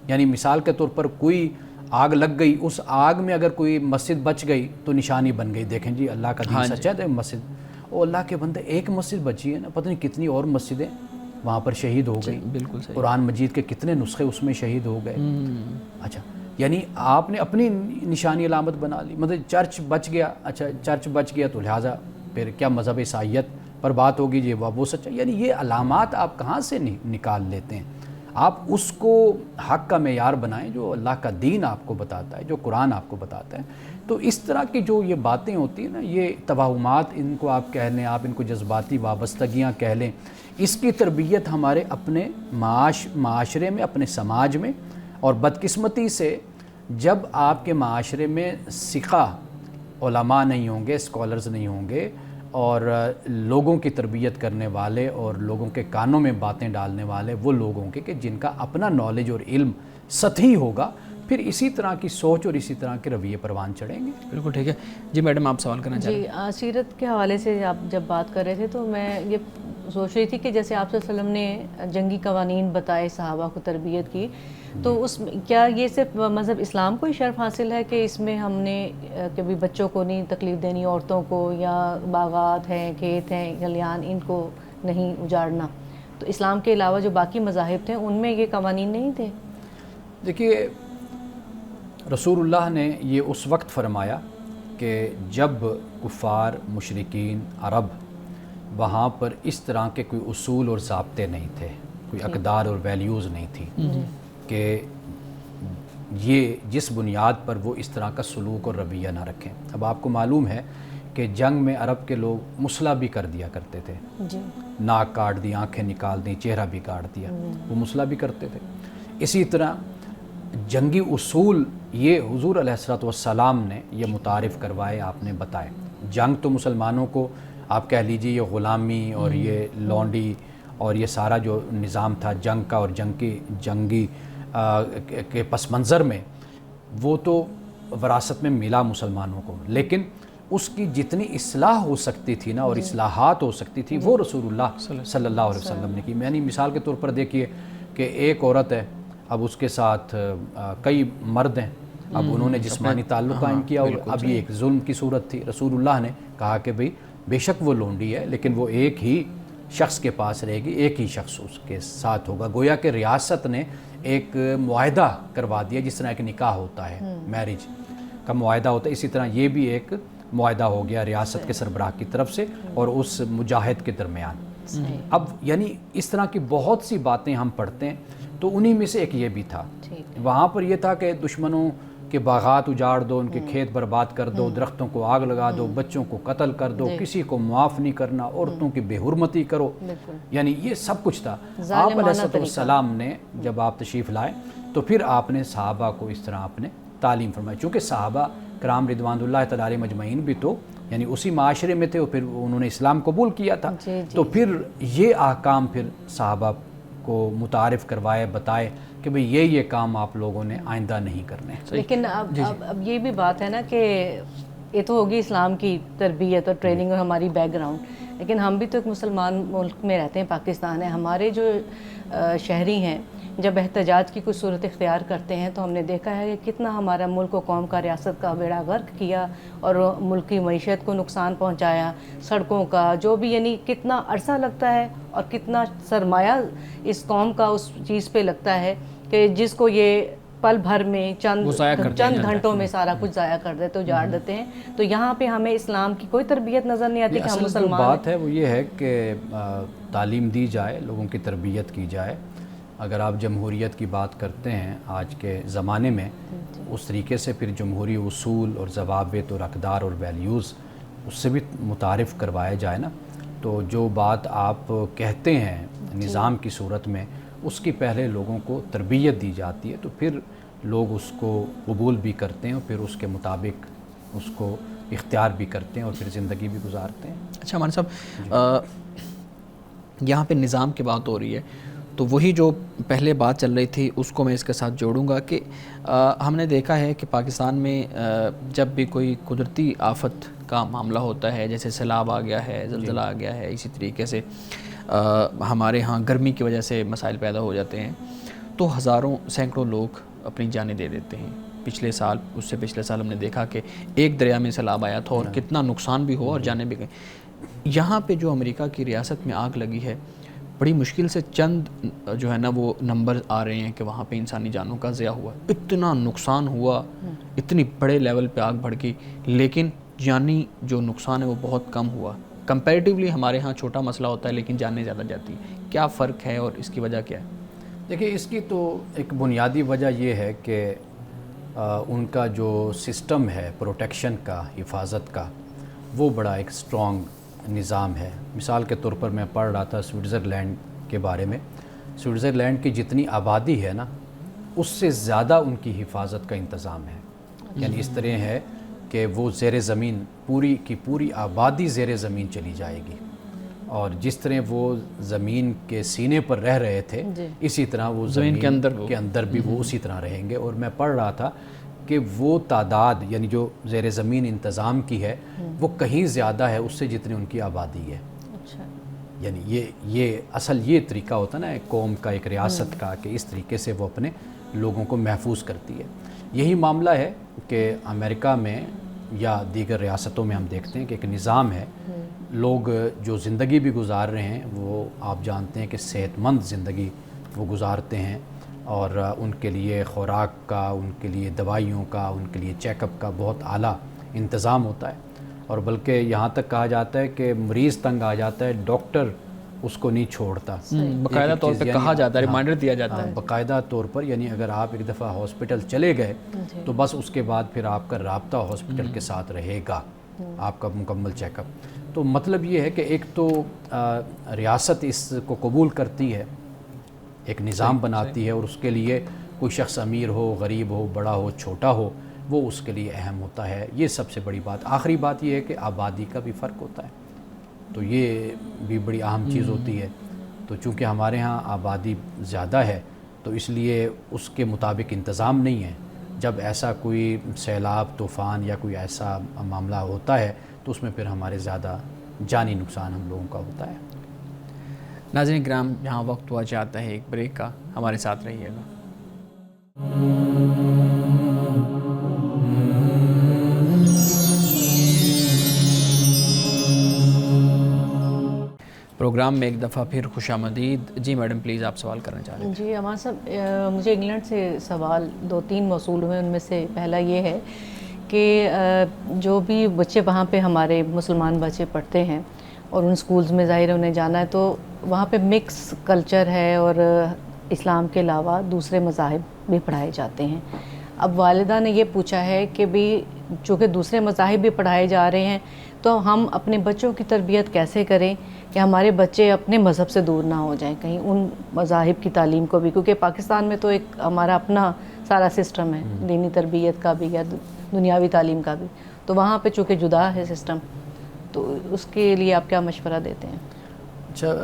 یعنی مثال کے طور پر کوئی آگ لگ گئی، اس آگ میں اگر کوئی مسجد بچ گئی تو نشانی بن گئی، دیکھیں جی اللہ کا دین سچا ہے تو مسجد، اور اللہ کے بندے ایک مسجد بچی ہے نا، پتہ نہیں کتنی اور مسجدیں وہاں پر شہید ہو گئی، بالکل صحیح، قرآن مجید کے کتنے نسخے اس میں شہید ہو گئے۔ اچھا یعنی آپ نے اپنی نشانی علامت بنا لی، مطلب چرچ بچ گیا، اچھا چرچ بچ گیا تو لہٰذا پھر کیا مذہب عیسائیت پر بات ہوگی جی وہ سچا، یعنی یہ علامات آپ کہاں سے نکال لیتے ہیں؟ آپ اس کو حق کا معیار بنائیں جو اللہ کا دین آپ کو بتاتا ہے، جو قرآن آپ کو بتاتا ہے۔ تو اس طرح کی جو یہ باتیں ہوتی ہیں نا، یہ توہمات ان کو آپ کہہ لیں، آپ ان کو جذباتی وابستگیاں کہہ لیں، اس کی تربیت ہمارے اپنے معاشرے میں، اپنے سماج میں، اور بدقسمتی سے جب آپ کے معاشرے میں ثقہ علماء نہیں ہوں گے، اسکالرز نہیں ہوں گے، اور لوگوں کی تربیت کرنے والے اور لوگوں کے کانوں میں باتیں ڈالنے والے وہ لوگ ہوں گے کہ جن کا اپنا نالج اور علم سطحی ہوگا، پھر اسی طرح کی سوچ اور اسی طرح کے رویے پروان چڑھیں گے۔ بالکل ٹھیک ہے جی، میڈم آپ سوال کرنا چاہیں؟ جی، سیرت کے حوالے سے آپ جب بات کر رہے تھے تو میں یہ سوچ رہی تھی کہ جیسے آپ صلی اللہ علیہ وسلم نے جنگی قوانین بتائے صحابہ کو تربیت کی، تو اس کیا یہ صرف مذہب اسلام کو ہی شرف حاصل ہے کہ اس میں ہم نے کبھی بچوں کو نہیں تکلیف دینی، عورتوں کو، یا باغات ہیں، کھیت ہیں، کھلیان، ان کو نہیں اجاڑنا؟ تو اسلام کے علاوہ جو باقی مذاہب تھے ان میں یہ قوانین نہیں تھے؟ دیکھیے، رسول اللہ نے یہ اس وقت فرمایا کہ جب کفار، مشرکین، عرب وہاں پر اس طرح کے کوئی اصول اور ضابطے نہیں تھے، کوئی اقدار اور ویلیوز نہیں تھی کہ یہ جس بنیاد پر وہ اس طرح کا سلوک اور رویہ نہ رکھیں۔ اب آپ کو معلوم ہے کہ جنگ میں عرب کے لوگ مسلح بھی کر دیا کرتے تھے، ناک کاٹ دی، آنکھیں نکال دیں، چہرہ بھی کاٹ دیا، وہ مسلح بھی کرتے تھے۔ اسی طرح جنگی اصول یہ حضور علیہ الصلوۃ والسلام نے یہ متعارف کروائے، آپ نے بتائے۔ جنگ تو مسلمانوں کو آپ کہہ لیجئے یہ غلامی اور یہ لونڈی اور یہ سارا جو نظام تھا جنگ کا اور جنگی کے پس منظر میں، وہ تو وراثت میں ملا مسلمانوں کو، لیکن اس کی جتنی اصلاح ہو سکتی تھی نا اور اصلاحات ہو سکتی تھی وہ رسول اللہ صلی اللہ علیہ وسلم نے کی۔ یعنی مثال کے طور پر دیکھیے کہ ایک عورت ہے، اب اس کے ساتھ کئی مرد ہیں، اب انہوں نے جسمانی تعلق قائم کیا اور اب یہ ایک ظلم کی صورت تھی۔ رسول اللہ نے کہا کہ بھئی بے شک وہ لونڈی ہے لیکن وہ ایک ہی شخص کے پاس رہے گی، ایک ہی شخص اس کے ساتھ ہوگا۔ گویا کہ ریاست نے ایک معاہدہ کروا دیا، جس طرح ایک نکاح ہوتا ہے، میرج کا معاہدہ ہوتا ہے، اسی طرح یہ بھی ایک معاہدہ ہو گیا ریاست کے سربراہ کی طرف سے اور اس مجاہد کے درمیان۔ اب یعنی اس طرح کی بہت سی باتیں ہم پڑھتے ہیں، تو انہی میں سے ایک یہ بھی تھا۔ وہاں پر یہ تھا کہ دشمنوں کے باغات اجاڑ دو، ان کے کھیت برباد کر دو، درختوں کو آگ لگا دو، بچوں کو قتل کر دو، کسی کو معاف نہیں کرنا، عورتوں کی بے حرمتی کرو، یعنی یہ سب کچھ تھا۔ آپ علیہ السلام نے جب آپ تشریف لائے تو پھر آپ نے صحابہ کو اس طرح آپ نے تعلیم فرمائی، چونکہ صحابہ کرام رضوان اللہ تعالی علیہ مجمعین بھی تو یعنی اسی معاشرے میں تھے اور پھر انہوں نے اسلام قبول کیا تھا، تو پھر یہ احکام پھر صحابہ کو متعارف کروائے، بتائے کہ بھئی یہ کام آپ لوگوں نے آئندہ نہیں کرنے۔ لیکن اب یہ بھی بات ہے نا کہ یہ تو ہوگی اسلام کی تربیت اور ٹریننگ اور ہماری بیک گراؤنڈ، لیکن ہم بھی تو ایک مسلمان ملک میں رہتے ہیں، پاکستان ہے، ہمارے جو شہری ہیں جب احتجاج کی کوئی صورت اختیار کرتے ہیں تو ہم نے دیکھا ہے کہ کتنا ہمارا ملک و قوم کا، ریاست کا بیڑا غرق کیا اور ملک کی معیشت کو نقصان پہنچایا، سڑکوں کا جو بھی، یعنی کتنا عرصہ لگتا ہے اور کتنا سرمایہ اس قوم کا اس چیز پہ لگتا ہے کہ جس کو یہ پل بھر میں چند گھنٹوں میں سارا کچھ ضائع کر دیتے، اجاڑ دیتے ہیں۔ تو یہاں پہ ہمیں اسلام کی کوئی تربیت نظر نہیں آتی کہ ہم مسلمان ہیں۔ بات ہے وہ یہ ہے کہ تعلیم دی جائے، لوگوں کی تربیت کی جائے۔ اگر آپ جمہوریت کی بات کرتے ہیں آج کے زمانے میں، اس طریقے سے پھر جمہوری اصول اور ضوابط اور اقدار اور ویلیوز اس سے بھی متعارف کروایا جائے نا، تو جو بات آپ کہتے ہیں نظام کی صورت میں، اس کی پہلے لوگوں کو تربیت دی جاتی ہے تو پھر لوگ اس کو قبول بھی کرتے ہیں اور پھر اس کے مطابق اس کو اختیار بھی کرتے ہیں اور پھر زندگی بھی گزارتے ہیں۔ اچھا مان صاحب، یہاں پہ نظام کی بات ہو رہی ہے تو وہی جو پہلے بات چل رہی تھی اس کو میں اس کے ساتھ جوڑوں گا کہ ہم نے دیکھا ہے کہ پاکستان میں جب بھی کوئی قدرتی آفت کا معاملہ ہوتا ہے، جیسے سیلاب آ گیا ہے، زلزلہ آ گیا ہے، اسی طریقے سے ہمارے ہاں گرمی کی وجہ سے مسائل پیدا ہو جاتے ہیں، تو ہزاروں سینکڑوں لوگ اپنی جانیں دے دیتے ہیں۔ پچھلے سال، اس سے پچھلے سال ہم نے دیکھا کہ ایک دریا میں سیلاب آیا تھا اور کتنا نقصان بھی ہوا اور جانیں بھی گئیں۔ یہاں پہ جو امریکہ کی ریاست میں آگ لگی ہے، بڑی مشکل سے چند جو ہے نا وہ نمبر آ رہے ہیں کہ وہاں پہ انسانی جانوں کا ضیاع ہوا، اتنا نقصان ہوا، اتنی بڑے لیول پہ آگ بھڑکی، لیکن جانی جو نقصان ہے وہ بہت کم ہوا۔ کمپیریٹیولی ہمارے ہاں چھوٹا مسئلہ ہوتا ہے لیکن جانیں زیادہ جاتی ہیں۔ کیا فرق ہے اور اس کی وجہ کیا ہے؟ دیکھیے، اس کی تو ایک بنیادی وجہ یہ ہے کہ ان کا جو سسٹم ہے پروٹیکشن کا، حفاظت کا، وہ بڑا ایک اسٹرانگ نظام ہے۔ مثال کے طور پر میں پڑھ رہا تھا سوئٹزرلینڈ کے بارے میں، سوئٹزرلینڈ کی جتنی آبادی ہے نا، اس سے زیادہ ان کی حفاظت کا انتظام ہے۔ یعنی اس طرح ہے کہ وہ زیر زمین، پوری کی پوری آبادی زیر زمین چلی جائے گی، اور جس طرح وہ زمین کے سینے پر رہ رہے تھے اسی طرح وہ زمین کے اندر بھی وہ اسی طرح رہیں گے۔ اور میں پڑھ رہا تھا کہ وہ تعداد یعنی جو زیر زمین انتظام کی ہے وہ کہیں زیادہ ہے اس سے جتنی ان کی آبادی ہے۔ یعنی یہ اصل یہ طریقہ ہوتا ہے نا ایک قوم کا، ایک ریاست کا، کہ اس طریقے سے وہ اپنے لوگوں کو محفوظ کرتی ہے۔ یہی معاملہ ہے کہ امریکہ میں یا دیگر ریاستوں میں ہم دیکھتے ہیں کہ ایک نظام ہے، لوگ جو زندگی بھی گزار رہے ہیں وہ آپ جانتے ہیں کہ صحت مند زندگی وہ گزارتے ہیں، اور ان کے لیے خوراک کا، ان کے لیے دوائیوں کا، ان کے لیے چیک اپ کا بہت اعلیٰ انتظام ہوتا ہے، اور بلکہ یہاں تک کہا جاتا ہے کہ مریض تنگ آ جاتا ہے ڈاکٹر اس کو نہیں چھوڑتا، باقاعدہ طور پہ کہا جاتا ہے، ریمائنڈر دیا جاتا ہے باقاعدہ طور پر، یعنی اگر آپ ایک دفعہ ہاسپٹل چلے گئے تو بس اس کے بعد پھر آپ کا رابطہ ہاسپٹل کے ساتھ رہے گا، آپ کا مکمل چیک اپ۔ تو مطلب یہ ہے کہ ایک تو ریاست اس کو قبول کرتی ہے، ایک نظام بناتی ہے، اور اس کے لیے کوئی شخص امیر ہو، غریب ہو، بڑا ہو، چھوٹا ہو، وہ اس کے لیے اہم ہوتا ہے۔ یہ سب سے بڑی بات۔ آخری بات یہ ہے کہ آبادی کا بھی فرق ہوتا ہے، تو یہ بھی بڑی اہم چیز ہوتی ہے۔ تو چونکہ ہمارے ہاں آبادی زیادہ ہے تو اس لیے اس کے مطابق انتظام نہیں ہے۔ جب ایسا کوئی سیلاب، طوفان یا کوئی ایسا معاملہ ہوتا ہے تو اس میں پھر ہمارے زیادہ جانی نقصان ہم لوگوں کا ہوتا ہے۔ ناظرین کرام، جہاں وقت ہوا چاہتا ہے ایک بریک کا، ہمارے ساتھ رہیے گا۔ پروگرام میں ایک دفعہ پھر خوش آمدید۔ جی میڈم پلیز، آپ سوال کرنا چاہ رہے ہیں۔ جی امان صاحب، مجھے انگلینڈ سے سوال 2-3 موصول ہوئے، ان میں سے پہلا یہ ہے کہ جو بھی بچے وہاں پہ ہمارے مسلمان بچے پڑھتے ہیں اور ان سکولز میں ظاہر ہے انہیں جانا ہے، تو وہاں پہ مکس کلچر ہے اور اسلام کے علاوہ دوسرے مذاہب بھی پڑھائے جاتے ہیں۔ اب والدہ نے یہ پوچھا ہے کہ بھی چونکہ دوسرے مذاہب بھی پڑھائے جا رہے ہیں تو ہم اپنے بچوں کی تربیت کیسے کریں کہ ہمارے بچے اپنے مذہب سے دور نہ ہو جائیں، کہیں ان مذاہب کی تعلیم کو بھی، کیونکہ پاکستان میں تو ایک ہمارا اپنا سارا سسٹم ہے دینی تربیت کا بھی یا دنیاوی تعلیم کا بھی، تو وہاں پہ چونکہ جدا ہے سسٹم، تو اس کے لیے آپ کیا مشورہ دیتے ہیں؟ اچھا،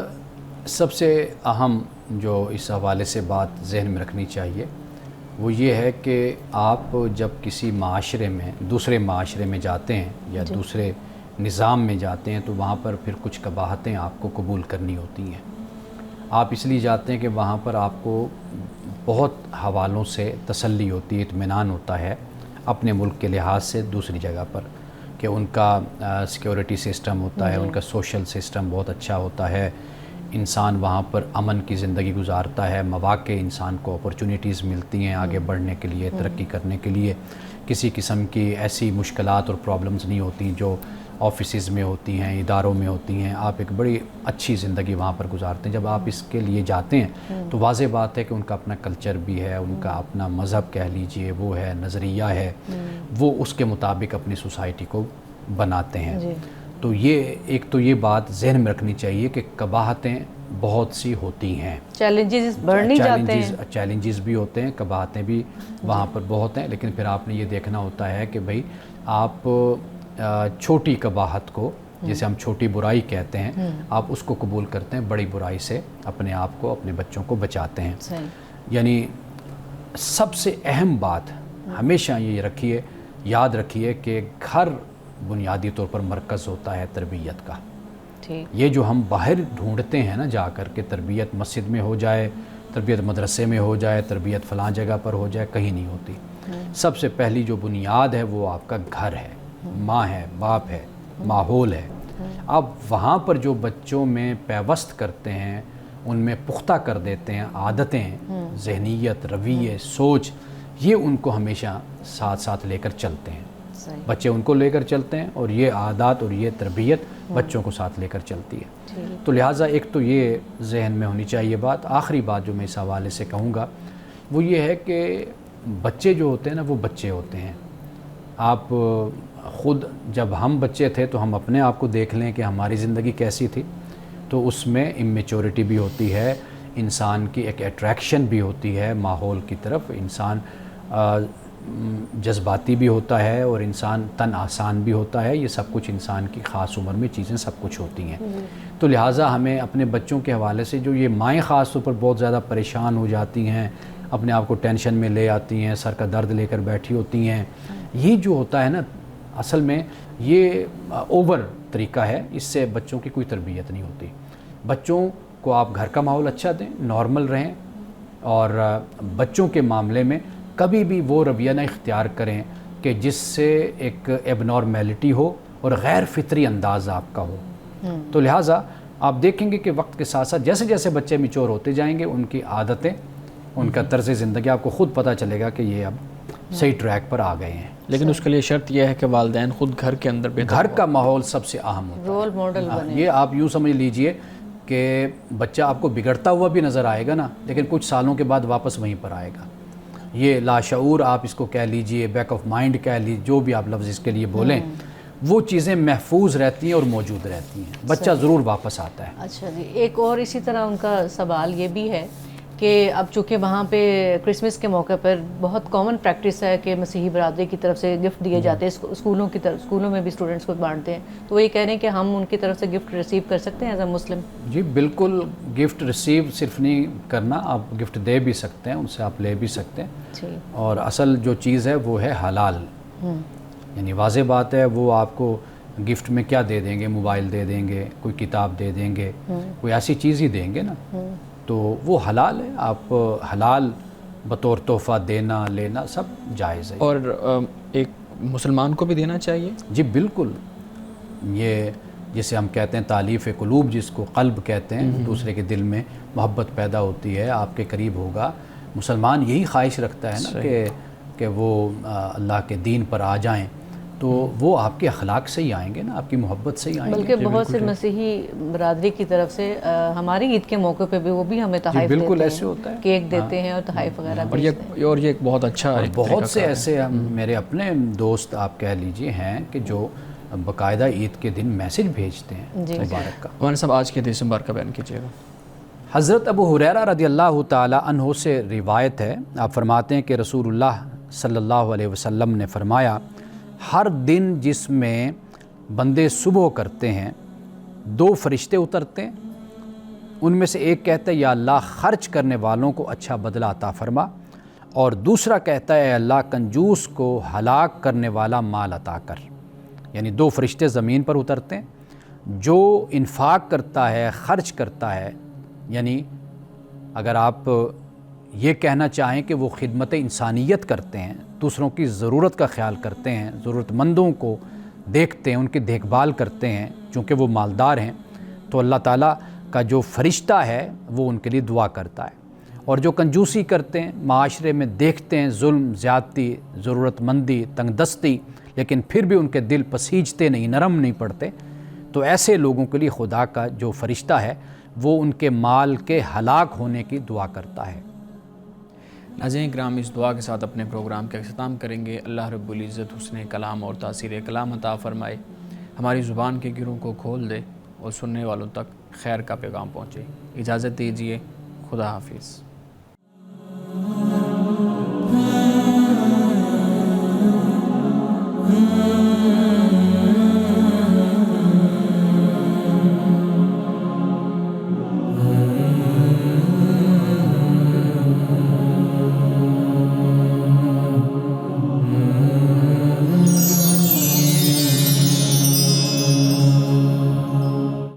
سب سے اہم جو اس حوالے سے بات ذہن میں رکھنی چاہیے وہ یہ ہے کہ آپ جب کسی معاشرے میں، دوسرے معاشرے میں جاتے ہیں یا دوسرے نظام میں جاتے ہیں تو وہاں پر پھر کچھ قباحتیں آپ کو قبول کرنی ہوتی ہیں۔ آپ اس لیے جاتے ہیں کہ وہاں پر آپ کو بہت حوالوں سے تسلی ہوتی ہے، اطمینان ہوتا ہے اپنے ملک کے لحاظ سے دوسری جگہ پر، کہ ان کا سیکیورٹی سسٹم ہوتا ہے، ان کا سوشل سسٹم بہت اچھا ہوتا ہے، انسان وہاں پر امن کی زندگی گزارتا ہے، مواقع انسان کو اپرچونیٹیز ملتی ہیں آگے بڑھنے کے لیے، ترقی کرنے کے لیے، کسی قسم کی ایسی مشکلات اور پرابلمز نہیں ہوتی جو آفیسز میں ہوتی ہیں، اداروں میں ہوتی ہیں۔ آپ ایک بڑی اچھی زندگی وہاں پر گزارتے ہیں۔ جب آپ اس کے لیے جاتے ہیں تو واضح بات ہے کہ ان کا اپنا کلچر بھی ہے، ان کا اپنا مذہب کہہ لیجئے وہ ہے، نظریہ ہے، وہ اس کے مطابق اپنی سوسائٹی کو بناتے ہیں۔ تو یہ ایک تو یہ بات ذہن میں رکھنی چاہیے کہ قباحتیں بہت سی ہوتی ہیں، چیلنجز بڑھ نہیں جاتے ہیں، چیلنجز بھی ہوتے ہیں، قباحتیں بھی وہاں پر بہت ہیں، لیکن پھر آپ نے یہ دیکھنا ہوتا ہے کہ بھئی آپ چھوٹی قباحت کو، جسے ہم چھوٹی برائی کہتے ہیں، آپ اس کو قبول کرتے ہیں، بڑی برائی سے اپنے آپ کو، اپنے بچوں کو بچاتے ہیں۔ یعنی سب سے اہم بات ہمیشہ یہ رکھیے، یاد رکھیے کہ گھر بنیادی طور پر مرکز ہوتا ہے تربیت کا۔ یہ جو ہم باہر ڈھونڈتے ہیں نا جا کر کے، تربیت مسجد میں ہو جائے، تربیت مدرسے میں ہو جائے، تربیت فلاں جگہ پر ہو جائے، کہیں نہیں ہوتی۔ سب سے پہلی جو بنیاد ہے وہ آپ کا گھر ہے، ماں ہے، باپ ہے، ماحول ہے۔ آپ وہاں پر جو بچوں میں پیوست کرتے ہیں، ان میں پختہ کر دیتے ہیں عادتیں، ذہنیت، رویے، سوچ، یہ ان کو ہمیشہ ساتھ ساتھ لے کر چلتے ہیں۔ بچے ان کو لے کر چلتے ہیں اور یہ عادات اور یہ تربیت بچوں کو ساتھ لے کر چلتی ہے۔ تو لہٰذا ایک تو یہ ذہن میں ہونی چاہیے بات۔ آخری بات جو میں اس حوالے سے کہوں گا وہ یہ ہے کہ بچے جو ہوتے ہیں نا وہ بچے ہوتے ہیں۔ آپ خود جب ہم بچے تھے تو ہم اپنے آپ کو دیکھ لیں کہ ہماری زندگی کیسی تھی، تو اس میں امیچورٹی بھی ہوتی ہے، انسان کی ایک اٹریکشن بھی ہوتی ہے ماحول کی طرف، انسان جذباتی بھی ہوتا ہے اور انسان تن آسان بھی ہوتا ہے۔ یہ سب کچھ انسان کی خاص عمر میں چیزیں سب کچھ ہوتی ہیں۔ تو لہٰذا ہمیں اپنے بچوں کے حوالے سے، جو یہ مائیں خاص طور پر بہت زیادہ پریشان ہو جاتی ہیں، اپنے آپ کو ٹینشن میں لے آتی ہیں، سر کا درد لے کر بیٹھی ہوتی ہیں، یہ جو ہوتا ہے نا اصل میں یہ اوور طریقہ ہے، اس سے بچوں کی کوئی تربیت نہیں ہوتی۔ بچوں کو آپ گھر کا ماحول اچھا دیں، نارمل رہیں، اور بچوں کے معاملے میں کبھی بھی وہ رویہ نہ اختیار کریں کہ جس سے ایک ایب نارمیلٹی ہو اور غیر فطری انداز آپ کا ہو۔ تو لہٰذا آپ دیکھیں گے کہ وقت کے ساتھ ساتھ جیسے جیسے بچے میچور ہوتے جائیں گے، ان کی عادتیں، ان کا طرز زندگی آپ کو خود پتہ چلے گا کہ یہ اب صحیح ٹریک پر آ گئے ہیں۔ لیکن اس کے لیے شرط یہ ہے کہ والدین خود گھر کے اندر گھر کا ماحول سب سے اہم ہوتا ہے۔ رول ماڈل بنے۔ یہ آپ یوں سمجھ لیجئے کہ بچہ آپ کو بگڑتا ہوا بھی نظر آئے گا نا، لیکن کچھ سالوں کے بعد واپس وہیں پر آئے گا۔ یہ لاشعور آپ اس کو کہہ لیجئے، بیک آف مائنڈ کہہ لیجئے، جو بھی آپ لفظ اس کے لیے بولیں، وہ چیزیں محفوظ رہتی ہیں اور موجود رہتی ہیں، بچہ ضرور واپس آتا ہے۔ اچھا جی، ایک اور اسی طرح ان کا سوال یہ بھی ہے کہ اب چونکہ وہاں پہ کرسمس کے موقع پر بہت کامن پریکٹس ہے کہ مسیحی برادری کی طرف سے گفٹ دیے جاتے ہیں، اسکولوں کی طرف، اسکولوں میں بھی اسٹوڈنٹس کو بانٹتے ہیں، تو وہ یہ کہہ رہے ہیں کہ ہم ان کی طرف سے گفٹ ریسیو کر سکتے ہیں ایز اے مسلم؟ جی بالکل، گفٹ ریسیو صرف نہیں کرنا، آپ گفٹ دے بھی سکتے ہیں، ان سے آپ لے بھی سکتے ہیں، جی، اور اصل جو چیز ہے وہ ہے حلال۔ یعنی واضح بات ہے، وہ آپ کو گفٹ میں کیا دے دیں گے؟ موبائل دے دیں گے، کوئی کتاب دے دیں گے، کوئی ایسی چیز ہی دیں گے نا، تو وہ حلال ہے۔ آپ حلال بطور تحفہ دینا لینا سب جائز ہے۔ اور ایک مسلمان کو بھی دینا چاہیے؟ جی بالکل، یہ جسے ہم کہتے ہیں تالیف قلوب، جس کو قلب کہتے ہیں، دوسرے کے دل میں محبت پیدا ہوتی ہے، آپ کے قریب ہوگا۔ مسلمان یہی خواہش رکھتا ہے نا کہ وہ اللہ کے دین پر آ جائیں، تو وہ آپ کے اخلاق سے ہی آئیں گے نا، آپ کی محبت سے ہی آئیں گے۔ بلکہ بہت سے مسیحی برادری کی طرف سے ہماری عید کے موقع پہ بھی وہ بھی ہمیں تحائف دیتے ہیں، بالکل ایسے ہوتا ہے، کیک دیتے ہیں اور تحائف وغیرہ اور یہ ایک بہت اچھا اور بہت سے ایسے میرے اپنے دوست آپ کہہ لیجئے ہیں کہ جو باقاعدہ عید کے دن میسج بھیجتے ہیں مبارک کا۔ مولانا صاحب آج کے حدیث مبارکہ بیان کیجیے گا۔ حضرت ابو ہریرہ رضی اللہ تعالی عنہ سے روایت ہے، آپ فرماتے ہیں کہ رسول اللہ صلی اللہ علیہ وسلم نے فرمایا، ہر دن جس میں بندے صبح کرتے ہیں، دو فرشتے اترتے ہیں، ان میں سے ایک کہتا ہے یا اللہ خرچ کرنے والوں کو اچھا بدلہ عطا فرما، اور دوسرا کہتا ہے اے اللہ کنجوس کو ہلاک کرنے والا مال عطا کر۔ یعنی دو فرشتے زمین پر اترتے ہیں، جو انفاق کرتا ہے، خرچ کرتا ہے، یعنی اگر آپ یہ کہنا چاہیں کہ وہ خدمت انسانیت کرتے ہیں، دوسروں کی ضرورت کا خیال کرتے ہیں، ضرورت مندوں کو دیکھتے ہیں، ان کی دیکھ بھال کرتے ہیں، چونکہ وہ مالدار ہیں، تو اللہ تعالیٰ کا جو فرشتہ ہے وہ ان کے لیے دعا کرتا ہے۔ اور جو کنجوسی کرتے ہیں، معاشرے میں دیکھتے ہیں ظلم، زیادتی، ضرورت مندی، تنگ دستی، لیکن پھر بھی ان کے دل پسیجتے نہیں، نرم نہیں پڑتے، تو ایسے لوگوں کے لیے خدا کا جو فرشتہ ہے وہ ان کے مال کے ہلاک ہونے کی دعا کرتا ہے۔ ناظرین کرام، اس دعا کے ساتھ اپنے پروگرام کا اختتام کریں گے۔ اللہ رب العزت حسن کلام اور تاثیر کلام عطا فرمائے، ہماری زبان کے گروں کو کھول دے اور سننے والوں تک خیر کا پیغام پہنچے۔ اجازت دیجیے، خدا حافظ۔